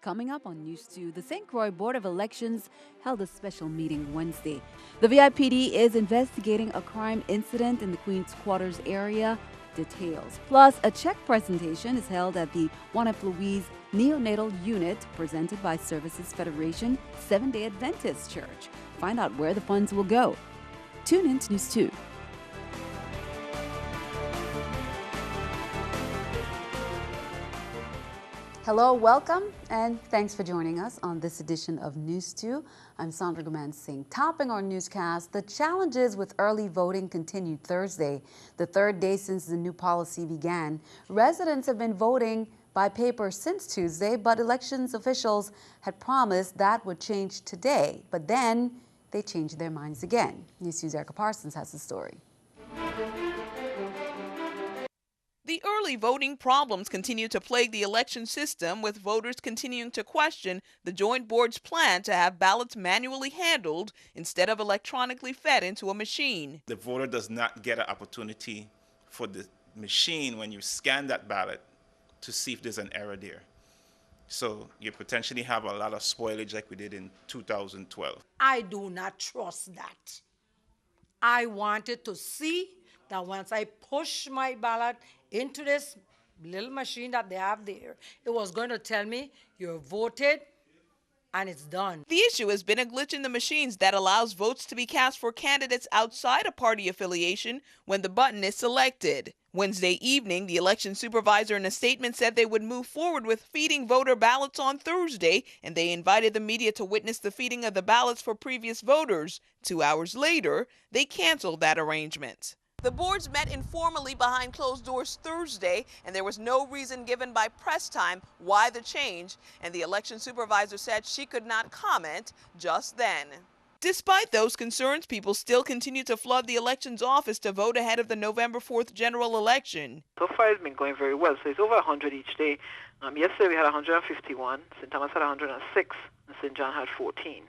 Coming up on News 2, the St. Croix Board of Elections held a special meeting Wednesday. The VIPD is investigating a crime incident in the Queen's Quarters area. Details. Plus, a check presentation is held at the Louise Neonatal Unit presented by Services Federation Seventh-day Adventist Church. Find out where the funds will go. Tune in to News 2. Hello, welcome, and thanks for joining us on this edition of News 2. I'm Sandra Guman Singh. Topping our newscast, the challenges with early voting continued Thursday, the third day since the new policy began. Residents have been voting by paper since Tuesday, but elections officials had promised that would change today. But then they changed their minds again. News 2's Erica Parsons has the story. The early voting problems continue to plague the election system, with voters continuing to question the Joint Board's plan to have ballots manually handled instead of electronically fed into a machine. The voter does not get an opportunity for the machine, when you scan that ballot, to see if there's an error there. So you potentially have a lot of spoilage like we did in 2012. I do not trust that. I wanted to see that once I push my ballot into this little machine that they have there, it was going to tell me you're voted and it's done. The issue has been a glitch in the machines that allows votes to be cast for candidates outside a party affiliation when the button is selected. Wednesday evening, the election supervisor in a statement said they would move forward with feeding voter ballots on Thursday, and they invited the media to witness the feeding of the ballots for previous voters. 2 hours later, they canceled that arrangement. The boards met informally behind closed doors Thursday, and there was no reason given by press time why the change, and the election supervisor said she could not comment just then. Despite those concerns, people still continue to flood the elections office to vote ahead of the November 4th general election. So far it's been going very well, so it's over 100 each day. Yesterday we had 151, St. Thomas had 106, and St. John had 14.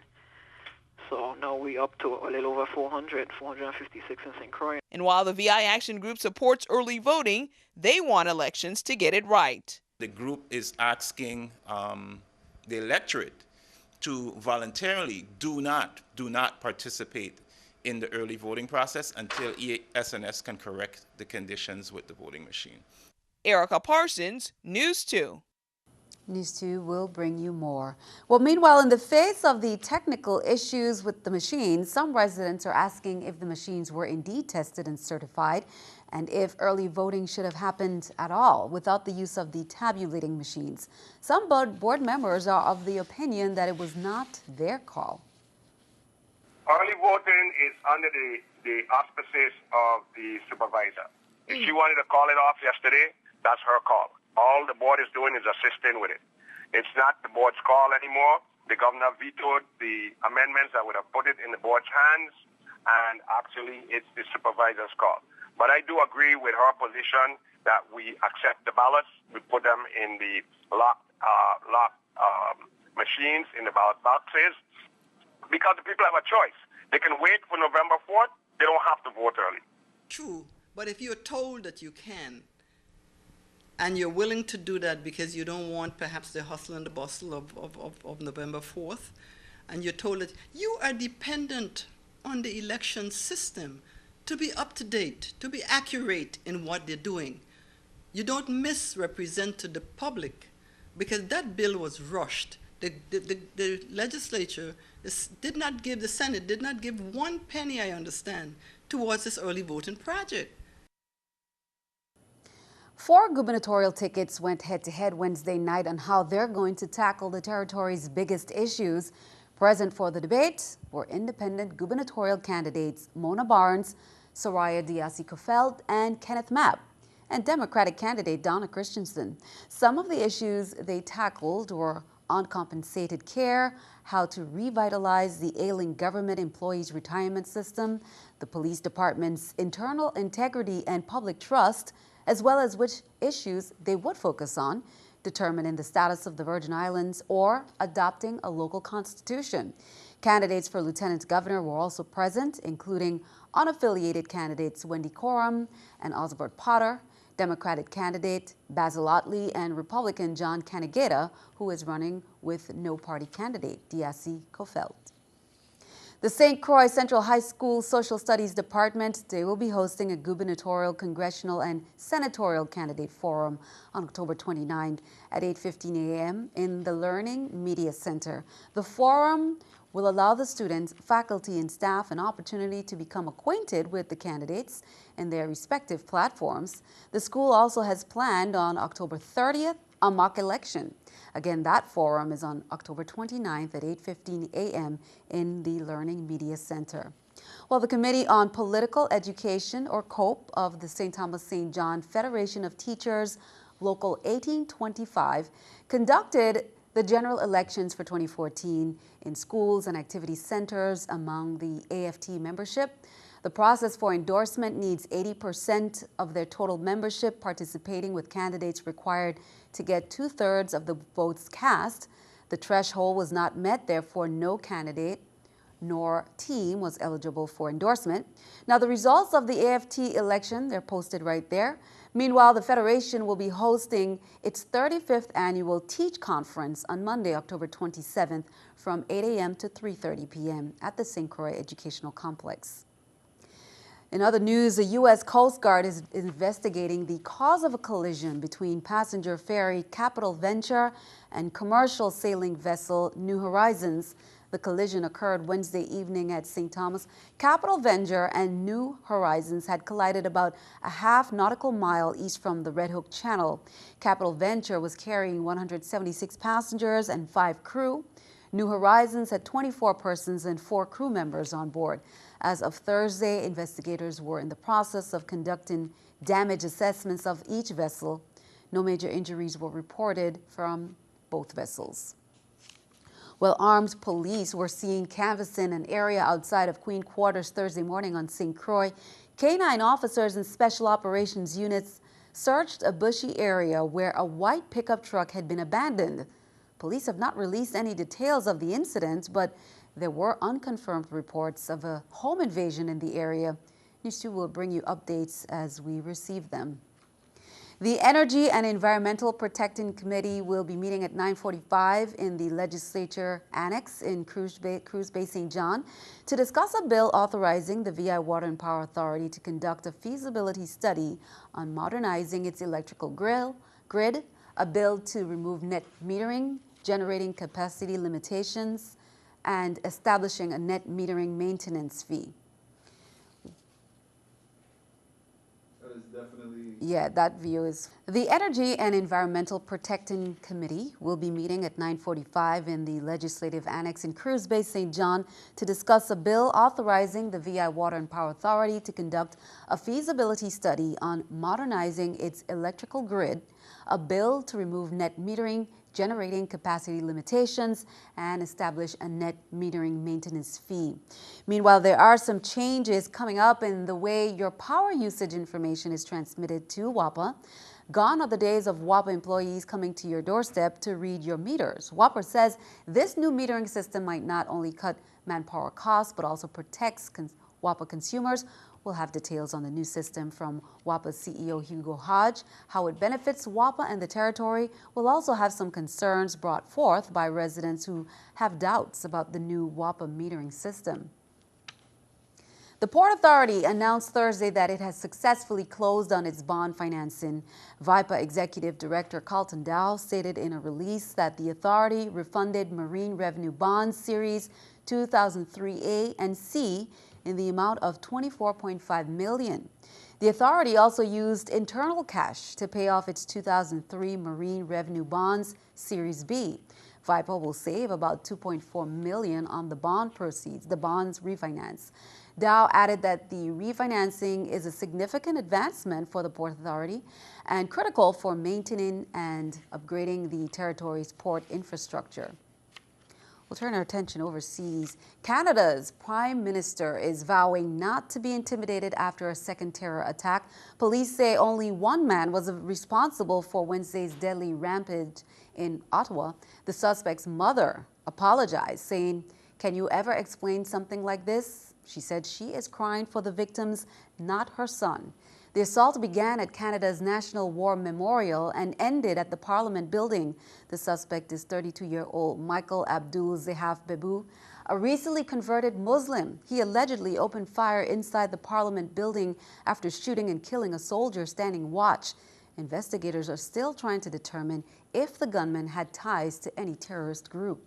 So now we're up to a little over 400, 456 in St. Croix. And while the VI Action Group supports early voting, they want elections to get it right. The group is asking the electorate to voluntarily do not participate in the early voting process until SNS can correct the conditions with the voting machine. Erica Parsons, News 2. News 2 will bring you more. Well, meanwhile, in the face of the technical issues with the machines, some residents are asking if the machines were indeed tested and certified, and if early voting should have happened at all without the use of the tabulating machines. Some board members are of the opinion that it was not their call. Early voting is under the auspices of the supervisor. If she wanted to call it off yesterday, that's her call. All the board is doing is assisting with it. It's not the board's call anymore. The governor vetoed the amendments that would have put it in the board's hands, and actually it's the supervisor's call. But I do agree with her position that we accept the ballots, we put them in the locked machines, in the ballot boxes, because the people have a choice. They can wait for November 4th. They don't have to vote early. True, but if you're told that you can, and you're willing to do that because you don't want perhaps the hustle and the bustle of November 4th, and you're told that you are dependent on the election system to be up to date, to be accurate in what they're doing. You don't misrepresent to the public, because that bill was rushed. The legislature did not give, the Senate did not give one penny, I understand, towards this early voting project. 4 gubernatorial tickets went head-to-head Wednesday night on how they're going to tackle the territory's biggest issues. Present for the debate were independent gubernatorial candidates Mona Barnes, Soraya Diasi-Kofeld, and Kenneth Mapp, and Democratic candidate Donna Christensen. Some of the issues they tackled were uncompensated care, how to revitalize the ailing government employees' retirement system, the police department's internal integrity and public trust, as well as which issues they would focus on, determining the status of the Virgin Islands or adopting a local constitution. Candidates for lieutenant governor were also present, including unaffiliated candidates Wendy Coram and Osbert Potter, Democratic candidate Basil Otley and Republican John Canegata, who is running with no party candidate Diasi Kofeld. The St. Croix Central High School Social Studies Department, they will be hosting a gubernatorial, congressional, and senatorial candidate forum on October 29th at 8:15 a.m. in the Learning Media Center. The forum will allow the students, faculty, and staff an opportunity to become acquainted with the candidates and their respective platforms. The school also has planned on October 30th a mock election. Again, that forum is on October 29th at 8:15 a.m. in the Learning Media Center. Well, the Committee on Political Education, or COPE, of the St. Thomas St. John Federation of Teachers, Local 1825, conducted the general elections for 2014 in schools and activity centers among the AFT membership. The process for endorsement needs 80% of their total membership participating, with candidates required to get 2/3 of the votes cast. The threshold was not met, therefore no candidate nor team was eligible for endorsement. Now, the results of the AFT election, they're posted right there. Meanwhile, the Federation will be hosting its 35th annual Teach Conference on Monday, October 27th from 8 a.m. to 3:30 p.m. at the St. Croix Educational Complex. In other news, the U.S. Coast Guard is investigating the cause of a collision between passenger ferry Capital Venture and commercial sailing vessel New Horizons. The collision occurred Wednesday evening at St. Thomas. Capital Venture and New Horizons had collided about a half nautical mile east from the Red Hook Channel. Capital Venture was carrying 176 passengers and 5 crew. New Horizons had 24 persons and 4 crew members on board. As of Thursday, investigators were in the process of conducting damage assessments of each vessel. No major injuries were reported from both vessels. Well, armed police were seen canvassing an area outside of Queen Quarters Thursday morning on St. Croix. K-9 officers and special operations units searched a bushy area where a white pickup truck had been abandoned. Police have not released any details of the incident, but there were unconfirmed reports of a home invasion in the area. News2 will bring you updates as we receive them. The Energy and Environmental Protecting Committee will be meeting at 9:45 in the Legislature Annex in Cruz Bay, St. John to discuss a bill authorizing the VI Water and Power Authority to conduct a feasibility study on modernizing its electrical grid, a bill to remove net metering, generating capacity limitations, and establishing a net metering maintenance fee. That is definitely... Yeah, that view is... The Energy and Environmental Protecting Committee will be meeting at 9:45 in the Legislative Annex in Cruz Bay, St. John to discuss a bill authorizing the VI Water and Power Authority to conduct a feasibility study on modernizing its electrical grid, a bill to remove net metering, generating capacity limitations, and establish a net metering maintenance fee. Meanwhile, there are some changes coming up in the way your power usage information is transmitted to WAPA. Gone are the days of WAPA employees coming to your doorstep to read your meters. WAPA says this new metering system might not only cut manpower costs, but also protects WAPA consumers. We'll have details on the new system from WAPA's CEO Hugo Hodge, how it benefits WAPA and the territory. We'll also have some concerns brought forth by residents who have doubts about the new WAPA metering system. The Port Authority announced Thursday that it has successfully closed on its bond financing. VIPA Executive Director Carlton Dow stated in a release that the authority refunded Marine Revenue Bonds Series 2003A and C in the amount of $24.5 million. The authority also used internal cash to pay off its 2003 Marine Revenue Bonds Series B. VIPA will save about $2.4 million on the bond proceeds, the bonds refinance. Dow added that the refinancing is a significant advancement for the Port Authority and critical for maintaining and upgrading the territory's port infrastructure. We'll turn our attention overseas. Canada's Prime Minister is vowing not to be intimidated after a second terror attack. Police say only one man was responsible for Wednesday's deadly rampage in Ottawa. The suspect's mother apologized, saying, "Can you ever explain something like this?" She said she is crying for the victims, not her son. The assault began at Canada's National War Memorial and ended at the Parliament building. The suspect is 32-year-old Michael Abdul Zehaf Bebu, a recently converted Muslim. He allegedly opened fire inside the Parliament building after shooting and killing a soldier standing watch. Investigators are still trying to determine if the gunman had ties to any terrorist group.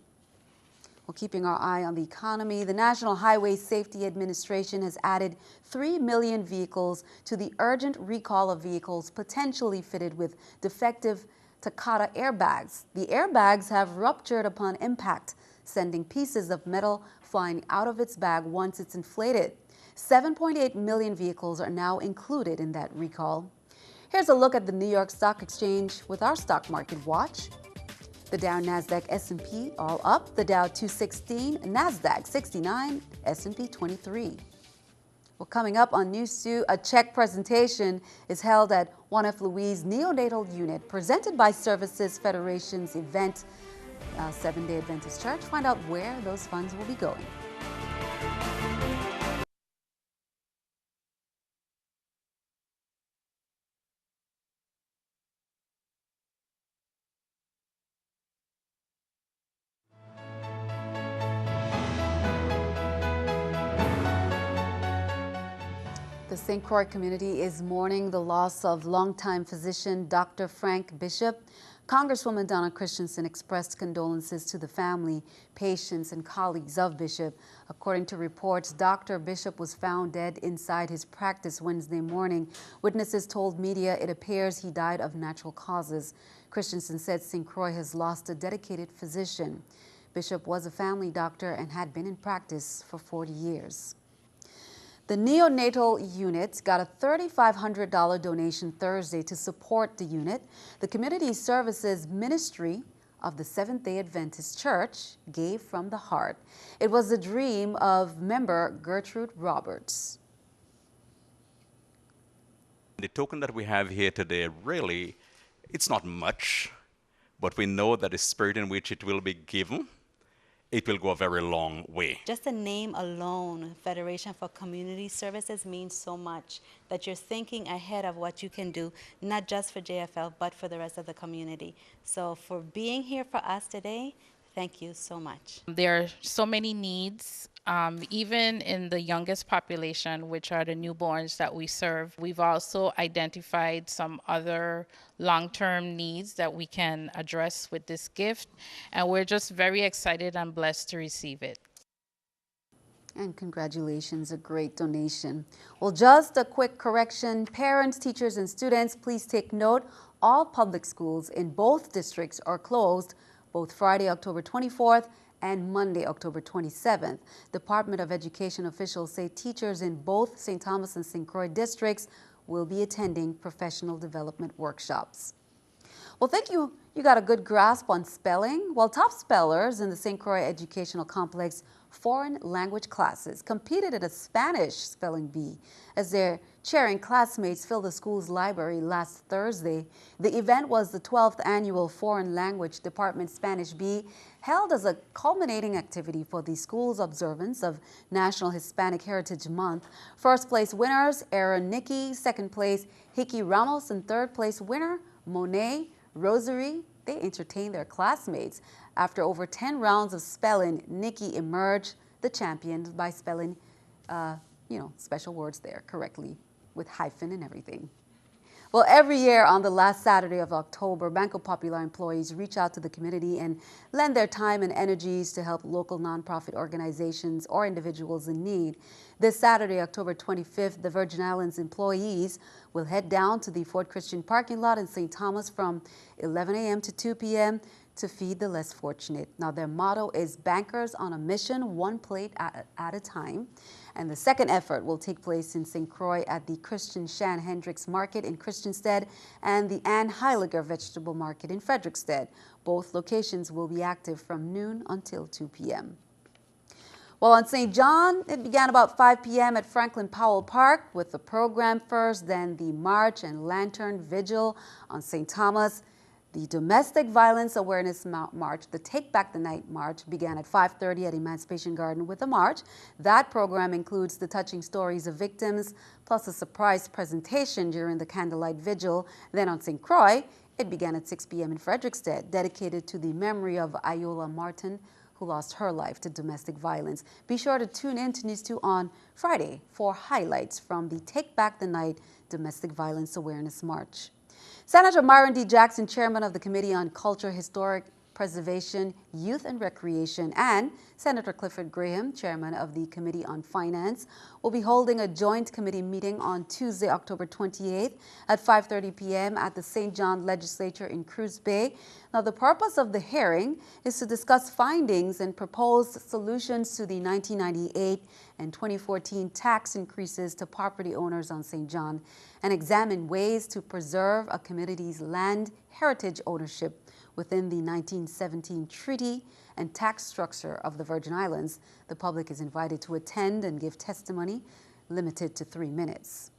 Well, keeping our eye on the economy, the National Highway Safety Administration has added 3 million vehicles to the urgent recall of vehicles potentially fitted with defective Takata airbags. The airbags have ruptured upon impact, sending pieces of metal flying out of its bag once it's inflated. 7.8 million vehicles are now included in that recall. Here's a look at the New York Stock Exchange with our stock market watch. The Dow, Nasdaq, S&P all up. The Dow 216, Nasdaq 69, S&P 23. Well, coming up on News 2, a check presentation is held at 1F Louise Neonatal Unit, presented by Services Federation's event, Seventh-day Adventist Church. Find out where those funds will be going. The St. Croix community is mourning the loss of longtime physician Dr. Frank Bishop. Congresswoman Donna Christensen expressed condolences to the family, patients, and colleagues of Bishop. According to reports, Dr. Bishop was found dead inside his practice Wednesday morning. Witnesses told media it appears he died of natural causes. Christensen said St. Croix has lost a dedicated physician. Bishop was a family doctor and had been in practice for 40 years. The Neonatal unit got a $3,500 donation Thursday to support the unit. The Community Services Ministry of the Seventh-day Adventist Church gave from the heart. It was the dream of member Gertrude Roberts. The token that we have here today, really, it's not much, but we know that the spirit in which it will be given, it will go a very long way. Just the name alone, Federation for Community Services, means so much that you're thinking ahead of what you can do, not just for JFL, but for the rest of the community. So for being here for us today, thank you so much. There are so many needs, even in the youngest population, which are the newborns that we serve. We've also identified some other long-term needs that we can address with this gift, and we're just very excited and blessed to receive it. And congratulations, a great donation. Well, just a quick correction. Parents, teachers, and students, please take note. All public schools in both districts are closed both Friday, October 24th and Monday, October 27th. Department of Education officials say teachers in both St. Thomas and St. Croix districts will be attending professional development workshops. Well, thank you. You got a good grasp on spelling. Well, top spellers in the St. Croix Educational Complex foreign language classes competed in a Spanish spelling bee as their cheering classmates filled the school's library last Thursday. The event was the 12th annual Foreign Language Department Spanish Bee, held as a culminating activity for the school's observance of National Hispanic Heritage Month. First place winners, Aaron Nicky, second place, Hickey Ramos, and third place winner, Monet Rosary. They entertained their classmates. After over 10 rounds of spelling, Nikki emerged the champion by spelling, special words there correctly with hyphen and everything. Well, every year on the last Saturday of October, Banco Popular employees reach out to the community and lend their time and energies to help local nonprofit organizations or individuals in need. This Saturday, October 25th, the Virgin Islands employees will head down to the Fort Christian parking lot in St. Thomas from 11 a.m. to 2 p.m. to feed the less fortunate. Now, their motto is Bankers on a Mission, one plate at a time. And the second effort will take place in St. Croix at the Christian Shan Hendricks Market in Christiansted and the Ann Heiliger Vegetable Market in Frederiksted. Both locations will be active from noon until 2 p.m. Well, on St. John, it began about 5 p.m. at Franklin Powell Park with the program first, then the March and Lantern Vigil. On St. Thomas, The Domestic Violence Awareness March, the Take Back the Night March, began at 5:30 at Emancipation Garden with a march. That program includes the touching stories of victims, plus a surprise presentation during the candlelight vigil. Then on St. Croix, it began at 6 p.m. in Frederickstead, dedicated to the memory of Iola Martin, who lost her life to domestic violence. Be sure to tune in to News 2 on Friday for highlights from the Take Back the Night Domestic Violence Awareness March. Senator Myron D. Jackson, chairman of the Committee on Culture, Historic Preservation, Youth and Recreation, and Senator Clifford Graham, chairman of the Committee on Finance, will be holding a joint committee meeting on Tuesday, October 28th at 5:30 p.m. at the St. John Legislature in Cruz Bay. Now, the purpose of the hearing is to discuss findings and proposed solutions to the 1998 and 2014 tax increases to property owners on St. John and examine ways to preserve a community's land heritage ownership within the 1917 treaty and tax structure of the Virgin Islands. The public is invited to attend and give testimony, limited to 3 minutes.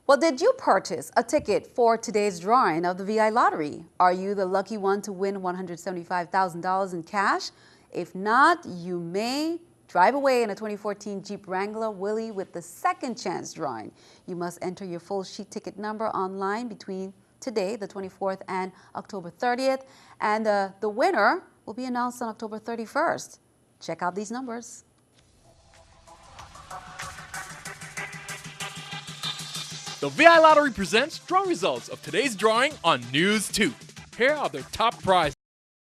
Well, did you purchase a ticket for today's drawing of the VI Lottery? Are you the lucky one to win $175,000 in cash? If not, you may drive away in a 2014 Jeep Wrangler Willys with the second chance drawing. You must enter your full sheet ticket number online between today, the 24th, and October 30th, and the winner will be announced on October 31st. Check out these numbers. The VI Lottery presents drawing results of today's drawing on News 2. Here are their top prizes.